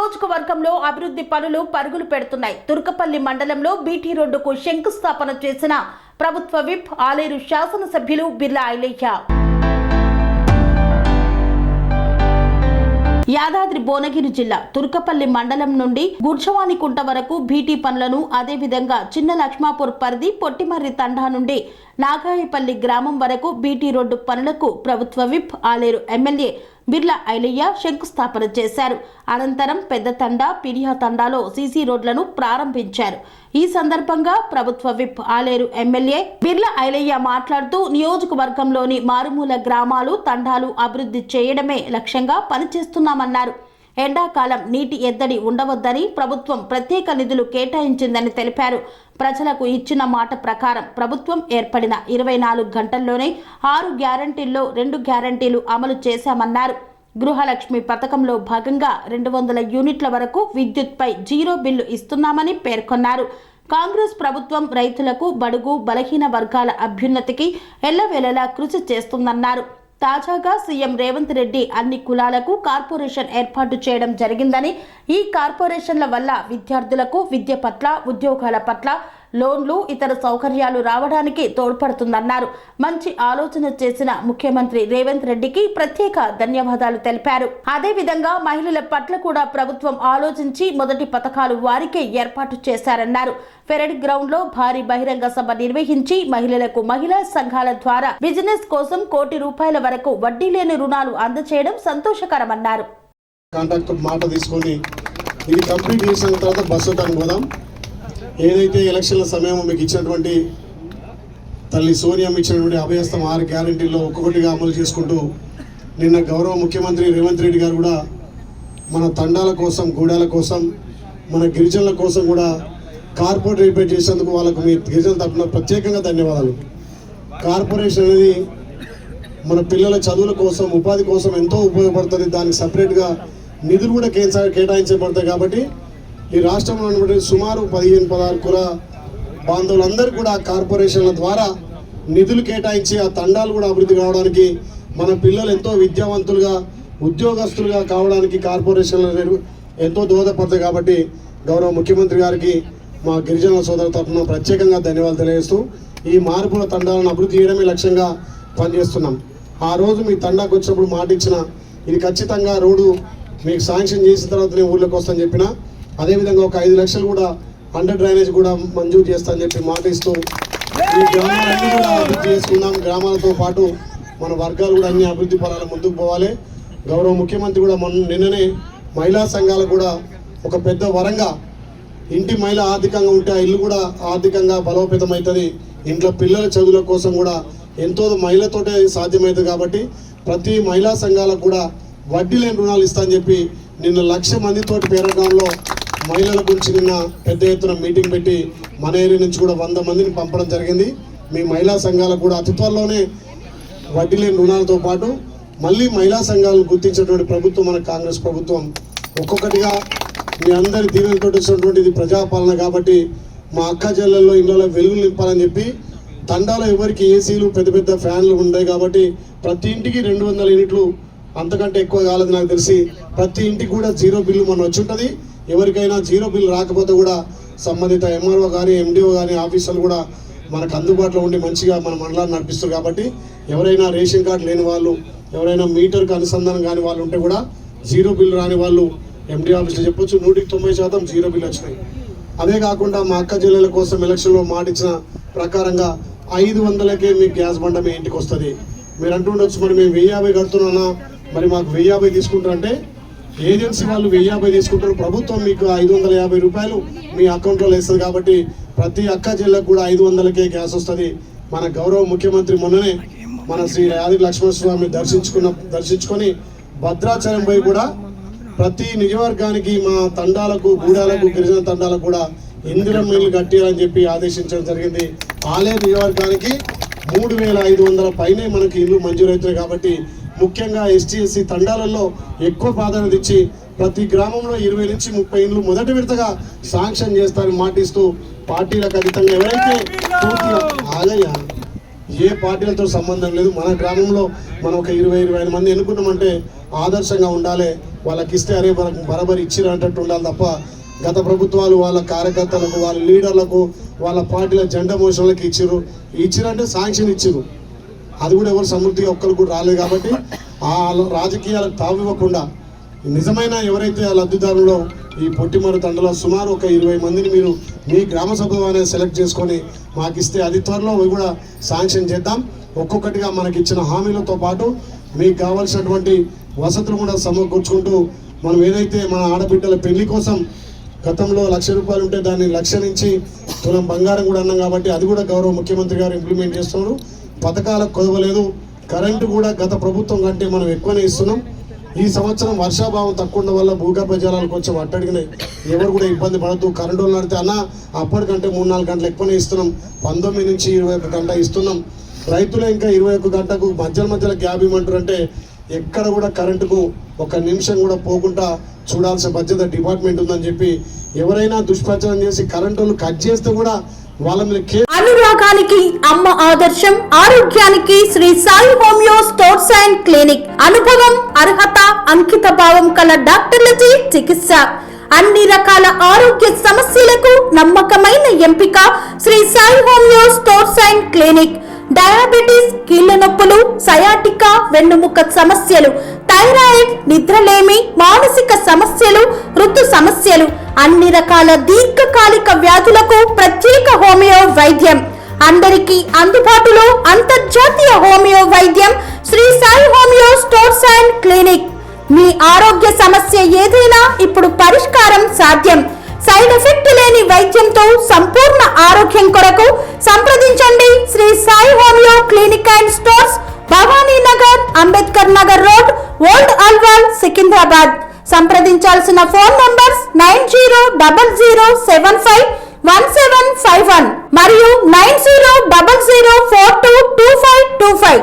నియోజకవర్గంలో అభివృద్ధి పనులు పరుగులు పెడుతున్నాయి. తుర్కపల్లి మండలంలో బీటీ రోడ్డుకు శంకుస్థాపన చేసిన ప్రభుత్వ విప్ ఆలేరు శాసనసభ్యులు బిర్లా ఐలయ్య. యాదాద్రి భువనగిరి జిల్లా తుర్కపల్లి మండలం నుండి గుర్జవానికుంట వరకు బీటీ పనులను, అదేవిధంగా చిన్న లక్ష్మాపూర్ పరిధి పొట్టిమర్రి తండా నుండి నాగాయపల్లి గ్రామం వరకు బీటీ రోడ్డు పనులకు ప్రభుత్వ విప్ ఆలేరు ఎమ్మెల్యే బిర్లా ఐలయ్య శంకుస్థాపన చేశారు. అనంతరం పెద్ద తండా, పిరియా తండాలో సీసీ రోడ్లను ప్రారంభించారు. ఈ సందర్భంగా ప్రభుత్వ విప్ ఆలేరు ఎమ్మెల్యే బిర్లా ఐలయ్య మాట్లాడుతూ నియోజకవర్గంలోని మారుమూల గ్రామాలు, తండాలు అభివృద్ధి చేయడమే లక్ష్యంగా పనిచేస్తున్నామన్నారు. ఎండాకాలం నీటి ఎద్దడి ఉండవద్దని ప్రభుత్వం ప్రత్యేక నిధులు కేటాయించిందని తెలిపారు. ప్రజలకు ఇచ్చిన మాట ప్రకారం ప్రభుత్వం ఏర్పడిన 24 గంటల్లోనే 6 గ్యారంటీల్లో 2 గ్యారంటీలు అమలు చేశామన్నారు. గృహలక్ష్మి పథకంలో భాగంగా 200 యూనిట్ల వరకు విద్యుత్పై 0 బిల్లు ఇస్తున్నామని పేర్కొన్నారు. కాంగ్రెస్ ప్రభుత్వం రైతులకు, బడుగు బలహీన వర్గాల అభ్యున్నతికి ఎల్లవేళలా కృషి చేస్తుందన్నారు. తాజాగా సీఎం రేవంత్ రెడ్డి అన్ని కులాలకు కార్పొరేషన్ ఏర్పాటు చేయడం జరిగిందని, ఈ కార్పొరేషన్ల వల్ల విద్యార్థులకు విద్య పట్ల, ఉద్యోగాల పట్ల లోన్లు, ఇతర సౌకర్యాలు రావడానికి తోడ్పడుతుందన్నారు. మంచి ఆలోచన చేసిన ముఖ్యమంత్రి రేవంత్ రెడ్డికి ప్రత్యేక ధన్యవాదాలు తెలిపారు. అదేవిధంగా మహిళల పట్ల కూడా ప్రభుత్వం ఆలోచించి మొదటి పథకాలు వారికే ఏర్పాటు చేశారన్నారు. పెరడ్ గ్రౌండ్ లో భారీ బహిరంగ సభ నిర్వహించి మహిళలకు మహిళా సంఘాల ద్వారా బిజినెస్ కోసం ₹1 కోటి వరకు వడ్డీ లేని రుణాలు అందజేయడం సంతోషకరమన్నారు. ఏదైతే ఎలక్షన్ల సమయం మీకు ఇచ్చినటువంటి తల్లి సోనియా ఇచ్చినటువంటి అభయస్థం 6 గ్యారంటీల్లో ఒక్కొక్కటిగా అమలు చేసుకుంటూ నిన్న గౌరవ ముఖ్యమంత్రి రేవంత్ రెడ్డి గారు కూడా మన తండాల కోసం, గూడాల కోసం, మన గిరిజనుల కోసం కూడా కార్పొరేట్ రిపేర్ చేసేందుకు వాళ్ళకు మీ గిరిజనుల తరఫున ప్రత్యేకంగా ధన్యవాదాలు. కార్పొరేషన్ అనేది మన పిల్లల చదువుల కోసం, ఉపాధి కోసం ఎంతో ఉపయోగపడుతుంది. దానికి సపరేట్గా నిధులు కూడా కేటాయించబడతాయి. కాబట్టి ఈ రాష్ట్రంలో ఉన్నటువంటి సుమారు 15-16 కుల బాంధవులందరూ కూడా కార్పొరేషన్ల ద్వారా నిధులు కేటాయించి ఆ తండాలు కూడా అభివృద్ధి కావడానికి, మన పిల్లలు ఎంతో విద్యావంతులుగా, ఉద్యోగస్తులుగా కావడానికి కార్పొరేషన్లు ఎంతో దోహదపడతాయి. కాబట్టి గౌరవ ముఖ్యమంత్రి గారికి మా గిరిజనుల సోదరుల తరఫున ప్రత్యేకంగా ధన్యవాదాలు తెలియజేస్తూ ఈ మార్పుల తండాలను అభివృద్ధి చేయడమే లక్ష్యంగా పనిచేస్తున్నాం. ఆ రోజు మీ తండాకు వచ్చినప్పుడు మాట ఇచ్చిన, ఇది ఖచ్చితంగా రోడ్డు మీకు శాంక్షన్ చేసిన తర్వాత నేను ఊళ్ళోకి వస్తాను చెప్పిన, అదేవిధంగా ఒక 5 లక్షలు కూడా అండర్ డ్రైనేజ్ కూడా మంజూరు చేస్తానని చెప్పి మాట ఇస్తూ ఈ గ్రామాలన్నీ కూడా అభివృద్ధి చేసుకుందాం. గ్రామాలతో పాటు మన వర్గాలు కూడా అన్ని అభివృద్ధి పరాల ముందుకు పోవాలి. గౌరవ ముఖ్యమంత్రి కూడా నిన్ననే మహిళా సంఘాలకు కూడా ఒక పెద్ద వరంగా, ఇంటి మహిళ ఆర్థికంగా ఉంటే ఆ ఇల్లు కూడా ఆర్థికంగా బలోపేతం అవుతుంది. ఇంట్లో పిల్లల చదువుల కోసం కూడా ఎంతో మహిళతోటే సాధ్యమవుతుంది. కాబట్టి ప్రతి మహిళా సంఘాలకు కూడా వడ్డీ లేని రుణాలు ఇస్తానని చెప్పి నిన్న 1,00,000 మందితోటి పేరగ్రామంలో మహిళల గురించి నిన్న పెద్ద ఎత్తున మీటింగ్ పెట్టి మన ఏరియా నుంచి కూడా 100 మందిని పంపడం జరిగింది. మీ మహిళా సంఘాలకు కూడా అతి త్వరలోనే వడ్డీ లేని రుణాలతో పాటు మళ్ళీ మహిళా సంఘాలను గుర్తించినటువంటి ప్రభుత్వం మన కాంగ్రెస్ ప్రభుత్వం. ఒక్కొక్కటిగా మీ అందరి దీవెనతో వచ్చినటువంటి ఇది ప్రజాపాలన. కాబట్టి మా అక్క చెల్లెల్లో ఇళ్ళలో వెలుగులు నింపాలని చెప్పి తండాలో ఎవరికి ఏసీలు, పెద్ద పెద్ద ఫ్యాన్లు ఉన్నాయి. కాబట్టి ప్రతి ఇంటికి 200 యూనిట్లు, అంతకంటే ఎక్కువ కాలేదు నాకు తెలిసి. ప్రతి ఇంటికి కూడా 0 బిల్లు మన వచ్చి ఉంటుంది. ఎవరికైనా 0 బిల్లు రాకపోతే కూడా సంబంధిత ఎంఆర్ఓ కానీ, ఎండిఓ కానీ ఆఫీసర్లు కూడా మనకు అందుబాటులో ఉండి మంచిగా మన మండలాన్ని నడిపిస్తారు. కాబట్టి ఎవరైనా రేషన్ కార్డు లేని వాళ్ళు, ఎవరైనా మీటర్కి అనుసంధానం కాని వాళ్ళు ఉంటే కూడా 0 బిల్లు రాని వాళ్ళు ఎండి ఆఫీస్లో చెప్పొచ్చు. 100% 0 బిల్లు వచ్చినాయి. అదే కాకుండా మా అక్క జిల్లాల కోసం ఎలక్షన్లో మాట ఇచ్చిన ప్రకారంగా 500కే మీకు గ్యాస్ బండ మీ ఇంటికి వస్తుంది. మీరు అంటుండొచ్చు, మరి మేము 1050 కడుతున్నానా, మరి మాకు 1050 తీసుకుంటారంటే ఏజెన్సీ వాళ్ళు 1050 తీసుకుంటారు. ప్రభుత్వం మీకు 550 రూపాయలు మీ అకౌంట్లో వేస్తుంది. కాబట్టి ప్రతి అక్క జిల్లాకు కూడా 500కే గ్యాస్ వస్తుంది. మన గౌరవ ముఖ్యమంత్రి మొన్ననే మన శ్రీ యాదగిరి లక్ష్మణస్వామి దర్శించుకొని భద్రాచలం పోయి కూడా ప్రతి నియోజకవర్గానికి మా తండాలకు, గూడాలకు, గిరిజన తండాలకు కూడా ఇందిరమ్మ ఇల్లు కట్టాలని చెప్పి ఆదేశించడం జరిగింది. ఆలేరు నియోజకవర్గానికి 3,500 పైనే మనకి ఇల్లు మంజూరవుతాయి. కాబట్టి ముఖ్యంగా ఎస్టీ ఎస్సీ తండాలలో ఎక్కువ ప్రాధాన్యత ఇచ్చి ప్రతి గ్రామంలో 20 నుంచి 30 ఇండ్లు మొదటి విడతగా శాంక్షన్ చేస్తారని మాటిస్తూ పార్టీలకు అతీతంగా ఎవరైతే పూర్తిగా ఏ పార్టీలతో సంబంధం లేదు. మన గ్రామంలో మనం ఒక 20-25 మంది ఎన్నుకున్నామంటే ఆదర్శంగా ఉండాలి. వాళ్ళకి ఇస్తే అరే మనకు బరాబర్ ఇచ్చినట్టు ఉండాలి తప్ప గత ప్రభుత్వాలు వాళ్ళ కార్యకర్తలకు, వాళ్ళ లీడర్లకు, వాళ్ళ పార్టీల జెండా మోషన్లకు ఇచ్చిరంటే శాంక్షన్ ఇచ్చిరు. అది కూడా ఎవరు సమృద్ధిగా ఒక్కరు కూడా రాలేదు. కాబట్టి ఆ రాజకీయాలకు తావివ్వకుండా నిజమైన ఎవరైతే ఆ లబ్ధిదారులో ఈ పొట్టిమర్రి తండలో సుమారు ఒక 20 మందిని మీరు మీ గ్రామ సభ అనేది సెలెక్ట్ చేసుకొని మాకు ఇస్తే అది త్వరలో కూడా శాంక్షన్ చేద్దాం. ఒక్కొక్కటిగా మనకి ఇచ్చిన హామీలతో పాటు మీకు కావాల్సినటువంటి వసతులు కూడా సమకూర్చుకుంటూ మనం ఏదైతే మన ఆడబిడ్డల పెళ్లి కోసం గతంలో ₹1,00,000 ఉంటే దాన్ని 1,00,000 నుంచి తులం బంగారం కూడా అన్నాం. కాబట్టి అది కూడా గౌరవ ముఖ్యమంత్రి గారు ఇంప్లిమెంట్ చేస్తున్నారు. పథకాలకు కొదవలేదు. కరెంటు కూడా గత ప్రభుత్వం కంటే మనం ఎక్కువనే ఇస్తున్నాం. ఈ సంవత్సరం వర్షాభావం తక్కువ ఉండడం వల్ల భూగర్భ జలాలు కొంచెం అట్టడిగినాయి. ఎవరు కూడా ఇబ్బంది పడద్దు. కరెంటు వాళ్ళు నడితే అన్న అప్పటికంటే 3-4 గంటలు ఎక్కువనే ఇస్తున్నాం. 19 నుంచి 21 గంట ఇస్తున్నాం. రైతులే ఇంకా 21 గంటకు మధ్యలో గ్యాప్ ఇవ్వమంటారంటే ఎక్కడ కూడా కరెంటుకు ఒక నిమిషం కూడా పోకుండా చూడాల్సిన బాధ్యత డిపార్ట్మెంట్ ఉందని చెప్పి ఎవరైనా దుష్ప్రచారం చేసి కరెంటు కట్ చేస్తే కూడా వాళ్ళ మీద అనురాగానికి అమ్మ ఆదర్శం, ఆరోగ్యానికి Shri Sai homeo stores and clinic. అనుభవం, అర్హత, అంకిత భావం కల డాక్టర్లచే చికిత్స. అన్ని రకాల ఆరోగ్య సమస్యలకు నమ్మకమైన ఎంపిక Shri Sai homeo stores and clinic. Diabetes, కీళ్ల నొప్పులు, సయాటికా, వెన్నుముక సమస్యలు, థైరాయిడ్, నిద్రలేమి, మానసిక సమస్యలు, ఋతు సమస్యలు, అన్ని రకాల దీర్ఘకాలిక వ్యాధులకు ప్రత్యేక హోమియో వైద్యం. అందరికీ అందుబాటులో అంతర్జాతీయ హోమియో వైద్యం Shri Sai homeo stores and clinic. మీ ఆరోగ్య సమస్య ఏదైనా ఇప్పుడు పరిష్కారం సాధ్యం. సైడ్ ఎఫెక్ట్ లేని వైద్యంతో సంపూర్ణ ఆరోగ్యం కొరకు సంప్రదించండి Shri Sai homeo clinic and stores, Bhavani Nagar, Ambedkar Nagar road, old Alwal, Secunderabad. సంప్రదించాల్సిన ఫోన్ నంబర్స్ 9000751751 మరియు 9000422525.